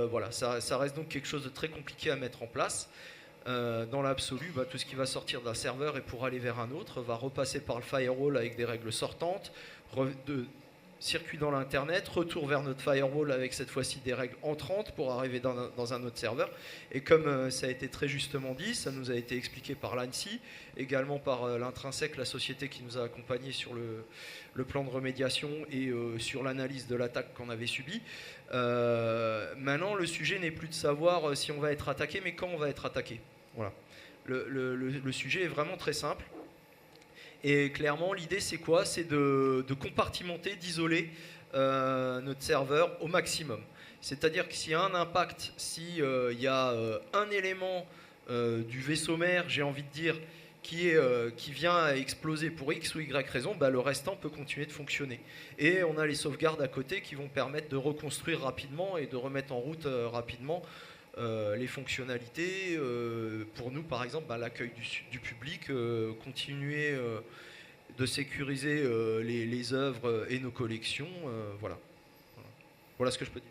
S2: voilà, ça reste donc quelque chose de très compliqué à mettre en place. Dans l'absolu, tout ce qui va sortir d'un serveur et pour aller vers un autre va repasser par le firewall avec des règles sortantes, circuit dans l'internet, retour vers notre firewall avec cette fois-ci des règles entrantes pour arriver dans un autre serveur. Et comme ça a été très justement dit, ça nous a été expliqué par l'ANSSI, également par l'Intrinsèque, la société qui nous a accompagnés sur le plan de remédiation et sur l'analyse de l'attaque qu'on avait subie. Maintenant, le sujet n'est plus de savoir si on va être attaqué, mais quand on va être attaqué. Voilà. Le sujet est vraiment très simple. Et clairement, l'idée, c'est quoi? C'est de compartimenter, d'isoler notre serveur au maximum. C'est-à-dire que s'il y a un impact, s'il y a un élément du vaisseau mère, j'ai envie de dire, qui vient à exploser pour X ou Y raison, le restant peut continuer de fonctionner. Et on a les sauvegardes à côté qui vont permettre de reconstruire rapidement et de remettre en route rapidement les fonctionnalités. Pour nous, par exemple, l'accueil du public, continuer de sécuriser les œuvres et nos collections. Voilà ce que je peux dire.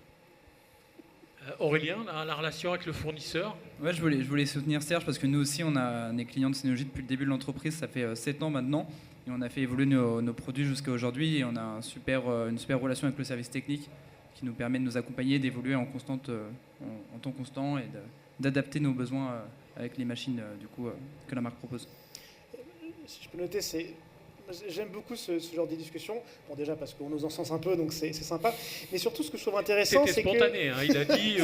S1: Aurélien, la relation avec le fournisseur?
S5: Ouais, je voulais soutenir Serge parce que nous aussi, on est clients de Synology depuis le début de l'entreprise. Ça fait 7 ans maintenant. Et on a fait évoluer nos produits jusqu'à aujourd'hui. Et on a une super relation avec le service technique qui nous permet de nous accompagner, d'évoluer en temps constant et d'adapter nos besoins avec les machines que la marque propose.
S6: Si je peux noter, j'aime beaucoup ce genre de discussion. Bon, déjà parce qu'on nous encense un peu, donc c'est sympa. Mais surtout, ce que je trouve intéressant, c'est que...
S1: C'était spontané, hein. Il a dit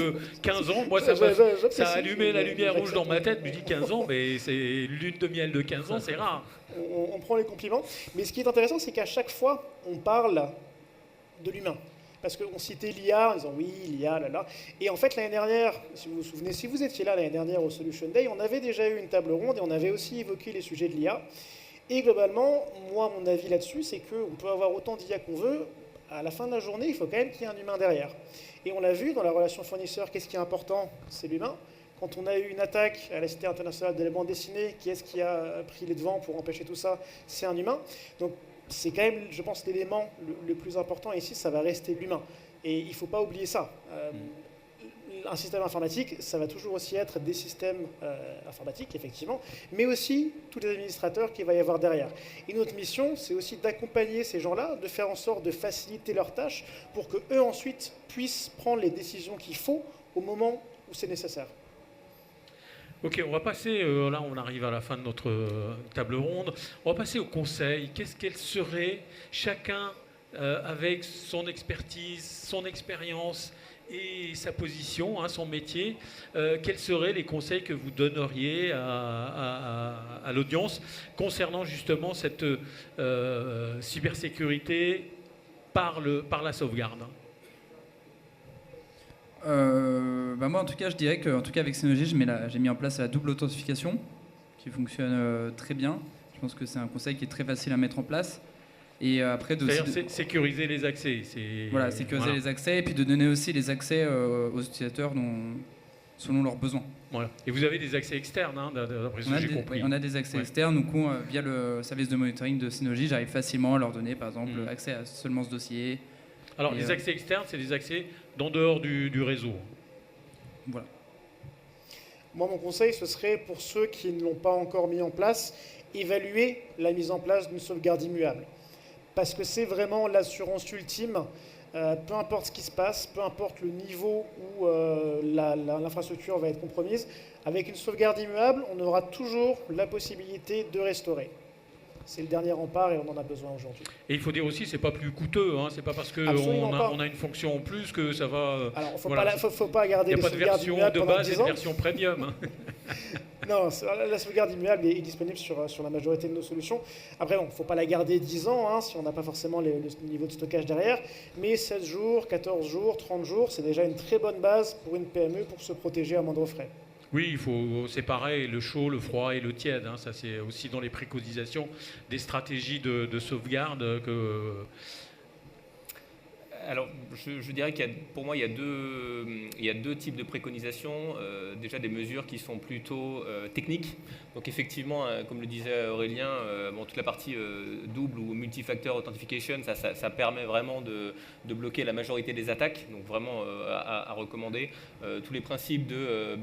S1: 15 ans. Moi, ça a allumé la lumière rouge dans ma tête. Je me dis 15 ans, mais c'est lune de miel de 15 ans, c'est rare.
S6: On prend les compliments. Mais ce qui est intéressant, c'est qu'à chaque fois, on parle de l'humain. Parce qu'on citait l'IA en disant oui, l'IA, là. Et en fait, l'année dernière, si vous vous souvenez, si vous étiez là l'année dernière au Solution Day, on avait déjà eu une table ronde et on avait aussi évoqué les sujets de l'IA. Et globalement, moi, mon avis là-dessus, c'est qu'on peut avoir autant d'IA qu'on veut. À la fin de la journée, il faut quand même qu'il y ait un humain derrière. Et on l'a vu dans la relation fournisseur, qu'est-ce qui est important? C'est l'humain. Quand on a eu une attaque à la Cité internationale de la bande dessinée, qui est-ce qui a pris les devants pour empêcher tout ça? C'est un humain. Donc, c'est quand même, je pense, l'élément le plus important ici, ça va rester l'humain. Et il ne faut pas oublier ça. Un système informatique, ça va toujours aussi être des systèmes informatiques, effectivement, mais aussi tous les administrateurs qu'il va y avoir derrière. Et notre mission, c'est aussi d'accompagner ces gens-là, de faire en sorte de faciliter leurs tâches pour qu'eux, ensuite, puissent prendre les décisions qu'il faut au moment où c'est nécessaire.
S1: Ok, on va passer, là on arrive à la fin de notre table ronde, on va passer au conseil. Qu'est-ce qu'elle serait, chacun avec son expertise, son expérience et sa position, son métier, quels seraient les conseils que vous donneriez à l'audience concernant justement cette cybersécurité par la sauvegarde?
S5: Moi, en tout cas, je dirais qu'avec Synology, j'ai mis en place la double authentification qui fonctionne très bien. Je pense que c'est un conseil qui est très facile à mettre en place. Et après,
S1: c'est-à-dire sécuriser les accès.
S5: Sécuriser les accès et puis de donner aussi les accès aux utilisateurs selon leurs besoins.
S1: Voilà. Et vous avez des accès externes, hein, d'après ce que j'ai compris.
S5: Oui, on a des accès externes. Donc, via le service de monitoring de Synology, j'arrive facilement à leur donner, par exemple, accès à seulement ce dossier.
S1: Alors, les accès externes, c'est des accès d'en dehors du réseau.
S5: Voilà.
S6: Moi, mon conseil, ce serait pour ceux qui ne l'ont pas encore mis en place, évaluer la mise en place d'une sauvegarde immuable. Parce que c'est vraiment l'assurance ultime. Peu importe ce qui se passe, peu importe le niveau où l'infrastructure va être compromise, avec une sauvegarde immuable, on aura toujours la possibilité de restaurer. C'est le dernier rempart et on en a besoin aujourd'hui.
S1: Et il faut dire aussi, c'est pas plus coûteux, hein, c'est pas parce qu'on a une fonction en plus que ça va...
S6: Alors, faut pas garder les sauvegardes immuables
S1: pendant 10 ans. Il n'y a pas de version de base et de version premium. Hein.
S6: Non, la sauvegarde immuable est disponible sur la majorité de nos solutions. Après, bon, il ne faut pas la garder 10 ans hein, si on n'a pas forcément le niveau de stockage derrière. Mais 16 jours, 14 jours, 30 jours, c'est déjà une très bonne base pour une PME pour se protéger à moindre frais.
S1: Oui, il faut séparer le chaud, le froid et le tiède. Hein. Ça, c'est aussi dans les préconisations des stratégies de sauvegarde que...
S3: Alors, je dirais pour moi, il y a deux types de préconisations. Déjà, des mesures qui sont plutôt techniques. Donc, effectivement, comme le disait Aurélien, toute la partie double ou multifactor authentication, ça permet vraiment de bloquer la majorité des attaques. Donc, vraiment à recommander. Tous les principes de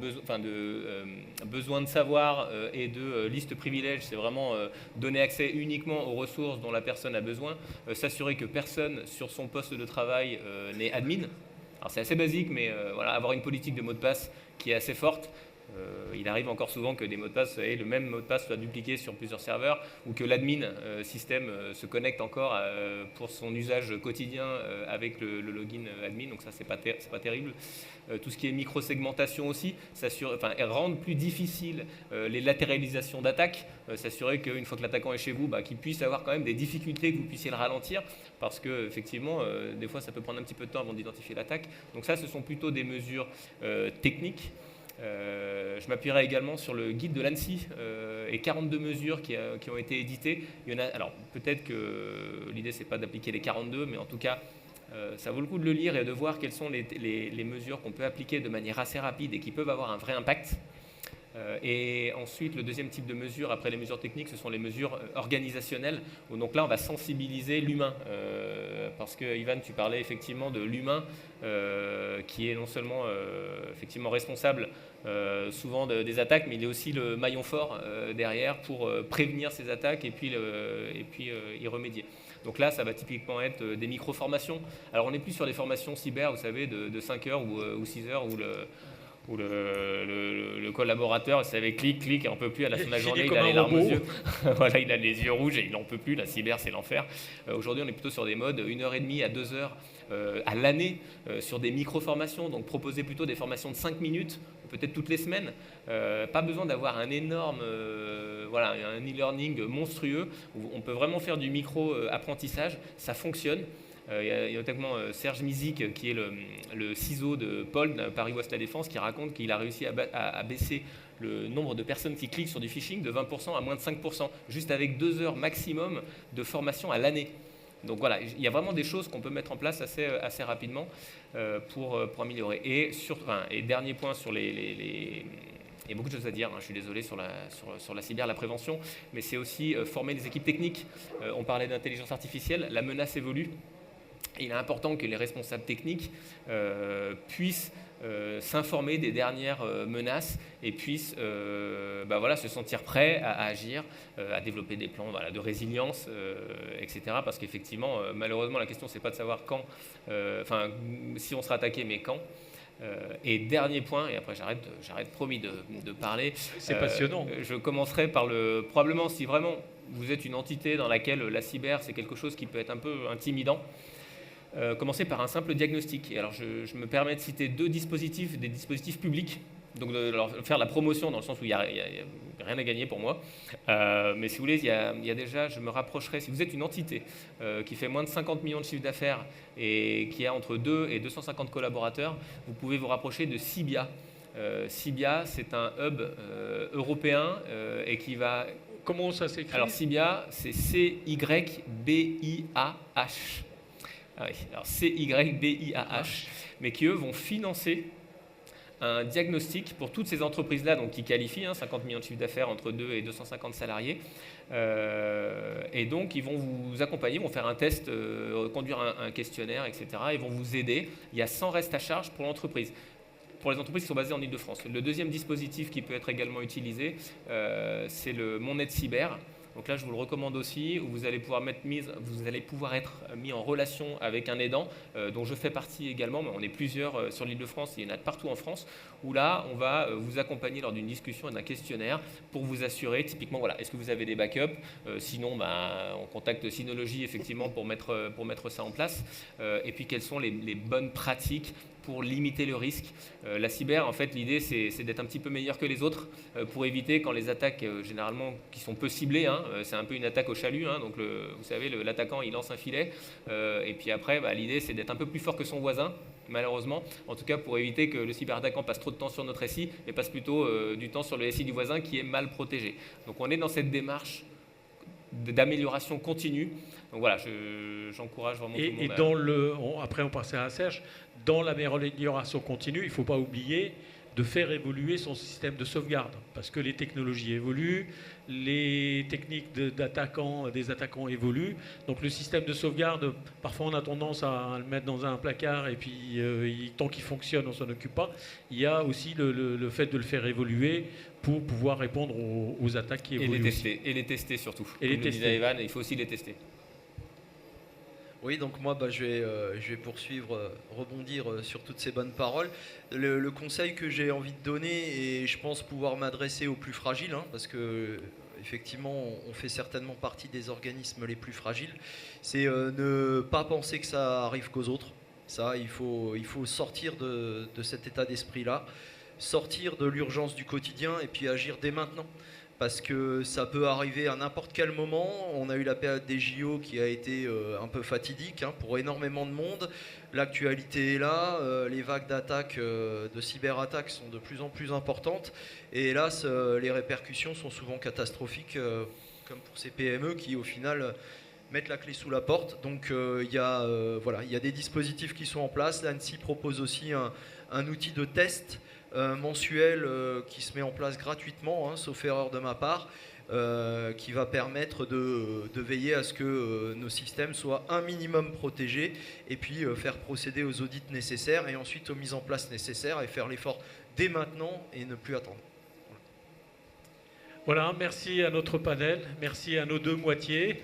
S3: besoin de savoir et de liste privilège, c'est vraiment donner accès uniquement aux ressources dont la personne a besoin. S'assurer que personne sur son poste de travail n'est admin. Alors c'est assez basique, mais voilà, avoir une politique de mot de passe qui est assez forte. Il arrive encore souvent que des mots de passe et le même mot de passe soit dupliqué sur plusieurs serveurs ou que l'admin système se connecte encore pour son usage quotidien avec le login admin. Donc ça, c'est pas terrible. Tout ce qui est micro-segmentation aussi, rendre plus difficile les latéralisations d'attaques, s'assurer qu'une fois que l'attaquant est chez vous, qu'il puisse avoir quand même des difficultés, que vous puissiez le ralentir, parce que effectivement, des fois, ça peut prendre un petit peu de temps avant d'identifier l'attaque. Donc ça, ce sont plutôt des mesures techniques. Je m'appuierai également sur le guide de l'ANSSI et 42 mesures qui ont été éditées. Il y en a, alors peut-être que l'idée c'est pas d'appliquer les 42, mais en tout cas ça vaut le coup de le lire et de voir quelles sont les mesures qu'on peut appliquer de manière assez rapide et qui peuvent avoir un vrai impact. Et ensuite, le deuxième type de mesures, après les mesures techniques, ce sont les mesures organisationnelles. Donc là, on va sensibiliser l'humain. Parce que, Ivan, tu parlais effectivement de l'humain qui est non seulement effectivement responsable souvent des attaques, mais il est aussi le maillon fort derrière pour prévenir ces attaques et puis y remédier. Donc là, ça va typiquement être des micro-formations. Alors, on n'est plus sur des formations cyber, vous savez, de 5 heures ou 6 heures où le collaborateur, il savait clic, et on ne peut plus à la fin de la journée, il a les larmes aux yeux. Voilà, il a les yeux rouges et il n'en peut plus. La cyber, c'est l'enfer. Aujourd'hui, on est plutôt sur des modes 1h30 à 2 heures à l'année sur des micro-formations. Donc, proposer plutôt des formations de 5 minutes, peut-être toutes les semaines. Pas besoin d'avoir un énorme un e-learning monstrueux. Où on peut vraiment faire du micro-apprentissage. Ça fonctionne. Il y a notamment Serge Mizik, qui est le CISO de Paul, Paris-Ouest La Défense, qui raconte qu'il a réussi à baisser le nombre de personnes qui cliquent sur du phishing de 20% à moins de 5%, juste avec 2 heures maximum de formation à l'année. Donc voilà, il y a vraiment des choses qu'on peut mettre en place assez rapidement pour améliorer. Et dernier point sur il y a beaucoup de choses à dire, je suis désolé sur la cyber, la prévention, mais c'est aussi former les équipes techniques. On parlait d'intelligence artificielle, la menace évolue. Il est important que les responsables techniques puissent s'informer des dernières menaces et puissent se sentir prêts à agir, à développer des plans de résilience, etc. Parce qu'effectivement, malheureusement, la question, c'est pas de savoir quand, si on sera attaqué, mais quand. Et dernier point, et après j'arrête promis de parler.
S1: C'est passionnant.
S3: Je commencerai par probablement, si vraiment vous êtes une entité dans laquelle la cyber, c'est quelque chose qui peut être un peu intimidant, commencer par un simple diagnostic. Et alors je me permets de citer des dispositifs publics, donc de leur faire la promotion dans le sens où il n'y a rien à gagner pour moi. Mais si vous voulez, il y a déjà, je me rapprocherai, si vous êtes une entité qui fait moins de 50 millions de chiffre d'affaires et qui a entre 2 et 250 collaborateurs, vous pouvez vous rapprocher de Cybia. Cybia, c'est un hub européen et qui va...
S1: Comment ça s'écrit ?
S3: Alors Cybia, c'est C-Y-B-I-A-H. Ah oui, alors C-Y-B-I-A-H, mais qui eux vont financer un diagnostic pour toutes ces entreprises-là donc, qui qualifient, 50 millions de chiffre d'affaires entre 2 et 250 salariés. Et donc, ils vont vous accompagner, vont faire un test, conduire un questionnaire, etc. Ils vont vous aider. Il y a 100 restes à charge pour l'entreprise. Pour les entreprises qui sont basées en Ile-de-France. Le deuxième dispositif qui peut être également utilisé, c'est le Mon Aide Cyber. Donc là, je vous le recommande aussi, où vous allez pouvoir être mis en relation avec un aidant, dont je fais partie également, mais on est plusieurs sur l'Île-de-France, il y en a partout en France, où là, on va vous accompagner lors d'une discussion et d'un questionnaire pour vous assurer, typiquement, voilà, est-ce que vous avez des backups? Sinon, on contacte Synology, effectivement, pour mettre ça en place. Et puis, quelles sont les bonnes pratiques pour limiter le risque. La cyber, en fait, l'idée, c'est d'être un petit peu meilleur que les autres pour éviter quand les attaques, généralement, qui sont peu ciblées, c'est un peu une attaque au chalut, donc vous savez, l'attaquant, il lance un filet, et puis après, l'idée, c'est d'être un peu plus fort que son voisin, malheureusement, en tout cas pour éviter que le cyberattaquant passe trop de temps sur notre SI et passe plutôt du temps sur le SI du voisin qui est mal protégé. Donc on est dans cette démarche d'amélioration continue. Donc voilà, j'encourage vraiment tout le monde.
S1: Après on passera à Serge, dans l'amélioration continue, il ne faut pas oublier de faire évoluer son système de sauvegarde, parce que les technologies évoluent, les techniques des attaquants évoluent, donc le système de sauvegarde, parfois on a tendance à le mettre dans un placard et puis tant qu'il fonctionne, on ne s'en occupe pas. Il y a aussi le fait de le faire évoluer pour pouvoir répondre aux attaques qui évoluent.
S3: Et les tester surtout.
S1: Et les tester.
S3: Evan, il faut aussi les tester.
S2: Oui, donc moi je vais poursuivre, rebondir sur toutes ces bonnes paroles. Le conseil que j'ai envie de donner, et je pense pouvoir m'adresser aux plus fragiles, parce que effectivement on fait certainement partie des organismes les plus fragiles, c'est ne pas penser que ça arrive qu'aux autres. Ça, il faut sortir de cet état d'esprit-là, sortir de l'urgence du quotidien et puis agir dès maintenant. Parce que ça peut arriver à n'importe quel moment. On a eu la période des JO qui a été un peu fatidique pour énormément de monde. L'actualité est là, les vagues d'attaques, de cyberattaques sont de plus en plus importantes. Et hélas, les répercussions sont souvent catastrophiques, comme pour ces PME qui au final mettent la clé sous la porte. Donc il y a des dispositifs qui sont en place. L'ANSSI propose aussi un outil de test mensuel qui se met en place gratuitement, sauf erreur de ma part, qui va permettre de veiller à ce que nos systèmes soient un minimum protégés et puis faire procéder aux audits nécessaires et ensuite aux mises en place nécessaires et faire l'effort dès maintenant et ne plus attendre.
S1: Voilà, merci à notre panel, merci à nos deux moitiés.